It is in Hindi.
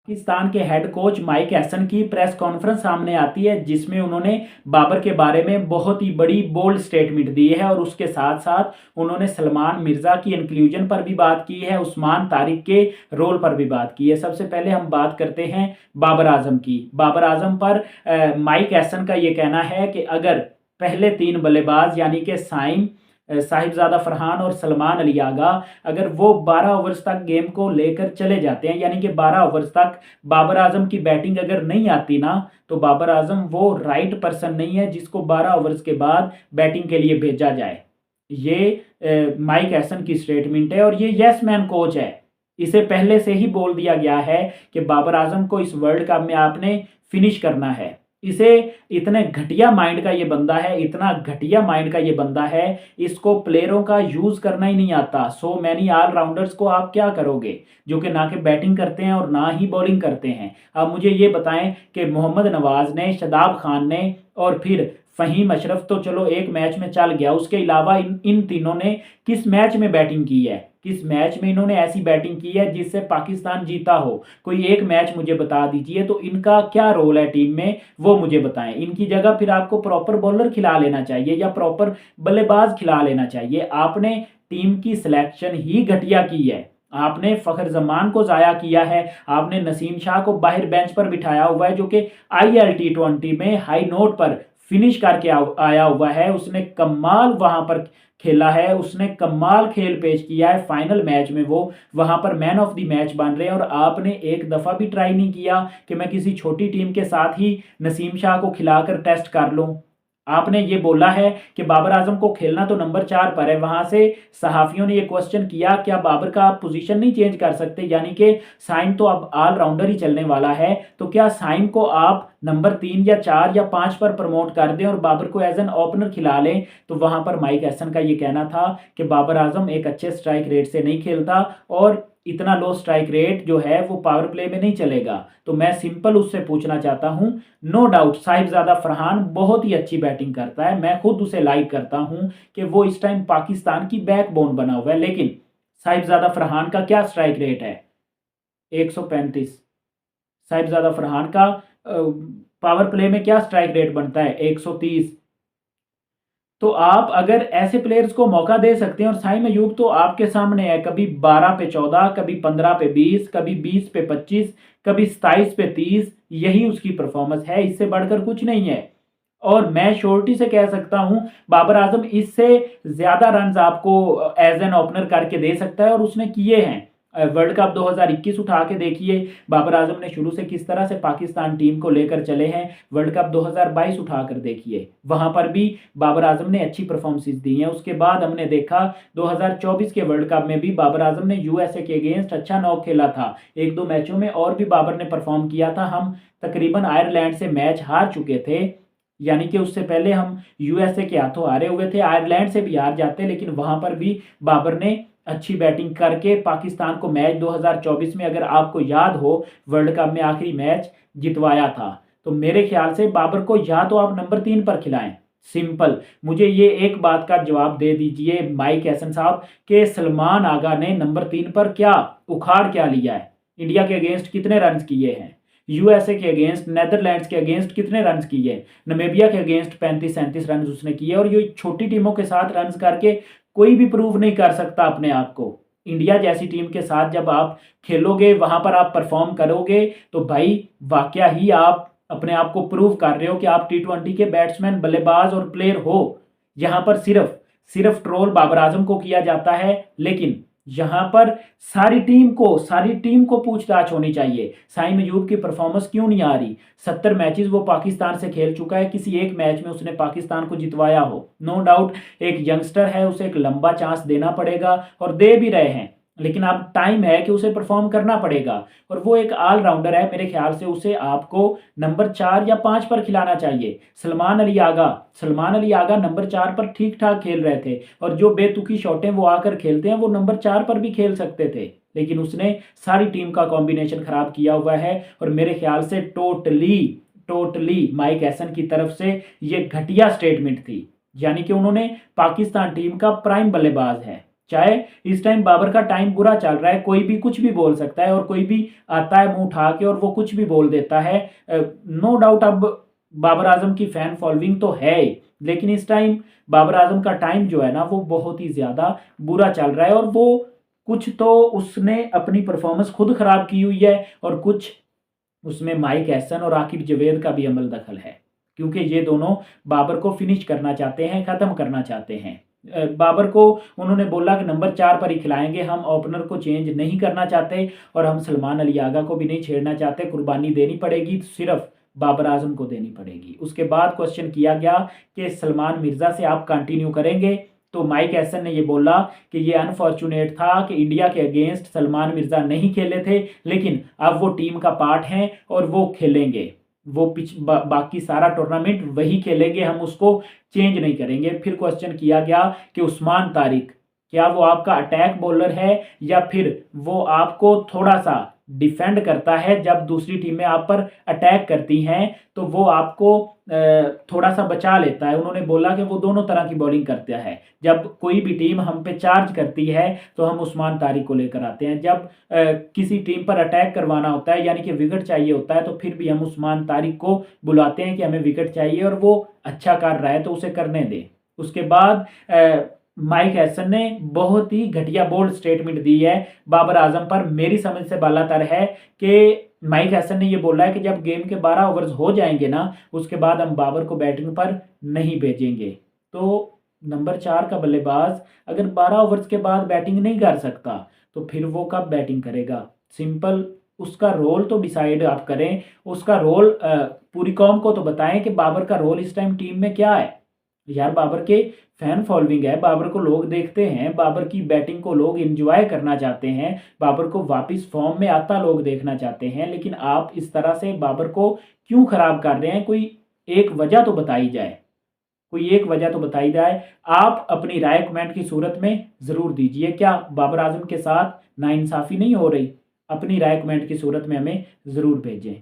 पाकिस्तान के हेड कोच माइक हैसन की प्रेस कॉन्फ्रेंस सामने आती है जिसमें उन्होंने बाबर के बारे में बहुत ही बड़ी बोल्ड स्टेटमेंट दी है और उसके साथ साथ उन्होंने सलमान मिर्जा की इंक्लूजन पर भी बात की है, उस्मान तारिक के रोल पर भी बात की है। सबसे पहले हम बात करते हैं बाबर आजम की। बाबर आजम पर माइक हैसन का ये कहना है कि अगर पहले तीन बल्लेबाज यानी कि साहिबजादा फरहान और सलमान अली आगा अगर वो 12 ओवर्स तक गेम को लेकर चले जाते हैं, यानी कि 12 ओवर्स तक बाबर आजम की बैटिंग अगर नहीं आती ना, तो बाबर आजम वो राइट पर्सन नहीं है जिसको 12 ओवर्स के बाद बैटिंग के लिए भेजा जाए। ये माइक हैसन की स्टेटमेंट है और ये यस मैन कोच है। इसे पहले से ही बोल दिया गया है कि बाबर आजम को इस वर्ल्ड कप में आपने फिनिश करना है। इसे इतने घटिया माइंड का ये बंदा है, इतना घटिया माइंड का ये बंदा है, इसको प्लेयरों का यूज करना ही नहीं आता। सो मैनी ऑलराउंडर्स को आप क्या करोगे जो कि ना कि बैटिंग करते हैं और ना ही बॉलिंग करते हैं। अब मुझे ये बताएं कि मोहम्मद नवाज ने, शादाब खान ने और फिर फहीम अशरफ तो चलो एक मैच में चल गया, उसके अलावा इन तीनों ने किस मैच में बैटिंग की है, किस मैच में इन्होंने ऐसी बैटिंग की है जिससे पाकिस्तान जीता हो? कोई एक मैच मुझे बता दीजिए। तो इनका क्या रोल है टीम में वो मुझे बताएं। इनकी जगह फिर आपको प्रॉपर बॉलर खिला लेना चाहिए या प्रॉपर बल्लेबाज खिला लेना चाहिए। आपने टीम की सिलेक्शन ही घटिया की है। आपने फखर जमान को जाया किया है, आपने नसीम शाह को बाहर बेंच पर बिठाया हुआ है जो कि IL T20 में हाई नोट पर फिनिश करके आया हुआ है। उसने कमाल वहां पर खेला है, उसने कमाल खेल पेश किया है। फाइनल मैच में वो वहां पर मैन ऑफ द मैच बन रहे हैं और आपने एक दफा भी ट्राई नहीं किया कि मैं किसी छोटी टीम के साथ ही नसीम शाह को खिलाकर टेस्ट कर लूं। आपने ये बोला है कि बाबर आजम को खेलना तो नंबर 4 पर है। वहां से सहाफियों ने ये क्वेश्चन किया क्या बाबर का आप पोजीशन नहीं चेंज कर सकते, यानी कि साइम तो अब ऑलराउंडर ही चलने वाला है, तो क्या साइम को आप नंबर 3 या 4 या 5 पर प्रमोट कर दें और बाबर को एज एन ओपनर खिला लें? तो वहां पर माइक हैसन का ये कहना था कि बाबर आजम एक अच्छे स्ट्राइक रेट से नहीं खेलता और इतना लो स्ट्राइक रेट जो है वो पावर प्ले में नहीं चलेगा। तो मैं सिंपल उससे पूछना चाहता हूं, नो डाउट साहिबजादा फरहान बहुत ही अच्छी बैटिंग करता है, मैं खुद उसे लाइक करता हूं कि वो इस टाइम पाकिस्तान की बैकबोन बना हुआ है, लेकिन साहिबजादा फरहान का क्या स्ट्राइक रेट है? 135। साहिबजादा फरहान का पावर प्ले में क्या स्ट्राइक रेट बनता है? 130। तो आप अगर ऐसे प्लेयर्स को मौका दे सकते हैं, और साइम अयूब तो आपके सामने है, कभी 12 पे 14, कभी 15 पे 20, कभी 20 पे 25, कभी 27 पे 30, यही उसकी परफॉर्मेंस है, इससे बढ़कर कुछ नहीं है। और मैं श्योरिटी से कह सकता हूं बाबर आजम इससे ज्यादा रन्स आपको एज एन ओपनर करके दे सकता है और उसने किए हैं। वर्ल्ड कप 2021 उठा के देखिए बाबर आजम ने शुरू से किस तरह से पाकिस्तान टीम को लेकर चले हैं। वर्ल्ड कप 2022 उठा कर देखिए, वहां पर भी बाबर आजम ने अच्छी परफॉर्मेंसेस दी हैं। उसके बाद हमने देखा 2024 के वर्ल्ड कप में भी बाबर आजम ने USA के अगेंस्ट अच्छा नॉक खेला था। एक दो मैचों में और भी बाबर ने परफॉर्म किया था। हम तकरीबन आयरलैंड से मैच हार चुके थे, यानी कि उससे पहले हम USA के हाथों हारे हुए थे, आयरलैंड से भी हार जाते, लेकिन वहां पर भी बाबर ने अच्छी बैटिंग करके पाकिस्तान को मैच 2024 में, अगर आपको याद हो, वर्ल्ड कप में आखिरी मैच जितवाया था। तो मेरे ख्याल से बाबर को या तो आप नंबर 3 पर खिलाएं, सिंपल। मुझे ये एक बात का जवाब दे दीजिए माइक हैसन साहब कि सलमान आगा ने नंबर 3 पर क्या उखाड़ क्या लिया है? इंडिया के अगेंस्ट कितने रन किए हैं? USA के अगेंस्ट, नेदरलैंड्स के अगेंस्ट कितने रन किए? नमीबिया के अगेंस्ट 35-37 रन उसने किए। और ये छोटी टीमों के साथ रन करके कोई भी प्रूव नहीं कर सकता अपने आप को। इंडिया जैसी टीम के साथ जब आप खेलोगे, वहां पर आप परफॉर्म करोगे, तो भाई वाकया ही आप अपने आप को प्रूव कर रहे हो कि आप T20 के बैट्समैन, बल्लेबाज और प्लेयर हो। यहां पर सिर्फ सिर्फ ट्रोल बाबर आजम को किया जाता है, लेकिन यहां पर सारी टीम को पूछताछ होनी चाहिए। साइम अयूब की परफॉर्मेंस क्यों नहीं आ रही? 70 मैचेस वो पाकिस्तान से खेल चुका है, किसी एक मैच में उसने पाकिस्तान को जितवाया हो? नो डाउट एक यंगस्टर है, उसे एक लंबा चांस देना पड़ेगा और दे भी रहे हैं, लेकिन अब टाइम है कि उसे परफॉर्म करना पड़ेगा। और वो एक ऑलराउंडर है, मेरे ख्याल से उसे आपको नंबर 4 या 5 पर खिलाना चाहिए। सलमान अली आगा नंबर 4 पर ठीक ठाक खेल रहे थे, और जो बेतुकी शॉटें वो आकर खेलते हैं वो नंबर 4 पर भी खेल सकते थे, लेकिन उसने सारी टीम का कॉम्बिनेशन खराब किया हुआ है। और मेरे ख्याल से टोटली माइक हैसन की तरफ से ये घटिया स्टेटमेंट थी, यानी कि उन्होंने पाकिस्तान टीम का प्राइम बल्लेबाज है, चाहे इस टाइम बाबर का टाइम बुरा चल रहा है, कोई भी कुछ भी बोल सकता है और कोई भी आता है मुंह उठा के और वो कुछ भी बोल देता है। नो डाउट अब बाबर आजम की फैन फॉलोइंग तो है ही, लेकिन इस टाइम बाबर आजम का टाइम जो है ना वो बहुत ही ज़्यादा बुरा चल रहा है और वो कुछ तो उसने अपनी परफॉर्मेंस खुद खराब की हुई है और कुछ उसमें माइक एहसन और आकिब जवेद का भी अमल दखल है, क्योंकि ये दोनों बाबर को फिनिश करना चाहते हैं, ख़त्म करना चाहते हैं। बाबर को उन्होंने बोला कि नंबर 4 पर ही खिलाएंगे, हम ओपनर को चेंज नहीं करना चाहते और हम सलमान अली आगा को भी नहीं छेड़ना चाहते। कुर्बानी देनी पड़ेगी तो सिर्फ बाबर आजम को देनी पड़ेगी। उसके बाद क्वेश्चन किया गया कि सलमान मिर्ज़ा से आप कंटिन्यू करेंगे, तो माइक एहसन ने ये बोला कि ये अनफॉर्चुनेट था कि इंडिया के अगेंस्ट सलमान मिर्ज़ा नहीं खेले थे, लेकिन अब वो टीम का पार्ट हैं और वो खेलेंगे, वो बाकी सारा टूर्नामेंट वही खेलेंगे, हम उसको चेंज नहीं करेंगे। फिर क्वेश्चन किया गया कि उस्मान तारिक क्या वो आपका अटैक बॉलर है या फिर वो आपको थोड़ा सा डिफेंड करता है, जब दूसरी टीमें आप पर अटैक करती हैं तो वो आपको थोड़ा सा बचा लेता है। उन्होंने बोला कि वो दोनों तरह की बॉलिंग करता है, जब कोई भी टीम हम पे चार्ज करती है तो हम उस्मान तारिक को लेकर आते हैं, जब किसी टीम पर अटैक करवाना होता है यानी कि विकेट चाहिए होता है तो फिर भी हम उस्मान तारिक को बुलाते हैं कि हमें विकेट चाहिए और वो अच्छा कर रहा है तो उसे करने दें। उसके बाद माइक एहसन ने बहुत ही घटिया बोल्ड स्टेटमेंट दी है बाबर आजम पर। मेरी समझ से बालातर है कि माइक एहसन ने ये बोला है कि जब गेम के 12 ओवर्स हो जाएंगे ना उसके बाद हम बाबर को बैटिंग पर नहीं भेजेंगे। तो नंबर 4 का बल्लेबाज अगर 12 ओवर्स के बाद बैटिंग नहीं कर सकता तो फिर वो कब बैटिंग करेगा? सिंपल, उसका रोल तो डिसाइड आप करें, उसका रोल पूरी कौम को तो बताएं कि बाबर का रोल इस टाइम टीम में क्या है। यार बाबर के फैन फॉलोइंग है, बाबर को लोग देखते हैं, बाबर की बैटिंग को लोग एंजॉय करना चाहते हैं, बाबर को वापस फॉर्म में आता लोग देखना चाहते हैं, लेकिन आप इस तरह से बाबर को क्यों खराब कर रहे हैं? कोई एक वजह तो बताई जाए, कोई एक वजह तो बताई जाए। आप अपनी राय कमेंट की सूरत में ज़रूर दीजिए। क्या बाबर आजम के साथ नाइंसाफ़ी नहीं हो रही? अपनी राय कमेंट की सूरत में हमें ज़रूर भेजें।